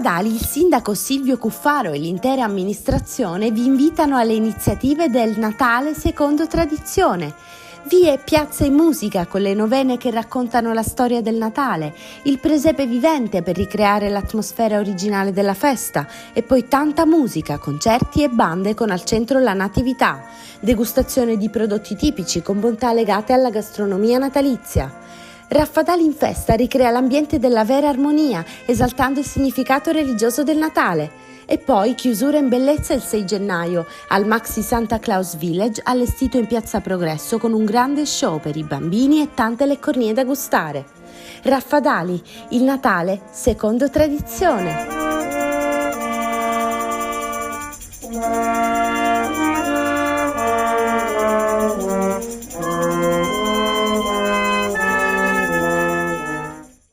Raffadali, il sindaco Silvio Cuffaro e l'intera amministrazione vi invitano alle iniziative del Natale secondo tradizione. Vie, piazze e musica con le novene che raccontano la storia del Natale, il presepe vivente per ricreare l'atmosfera originale della festa e poi tanta musica, concerti e bande con al centro la natività, degustazione di prodotti tipici con bontà legate alla gastronomia natalizia. Raffadali in festa ricrea l'ambiente della vera armonia, esaltando il significato religioso del Natale. E poi chiusura in bellezza il 6 gennaio al Maxi Santa Claus Village allestito in Piazza Progresso con un grande show per i bambini e tante leccornie da gustare. Raffadali, il Natale secondo tradizione.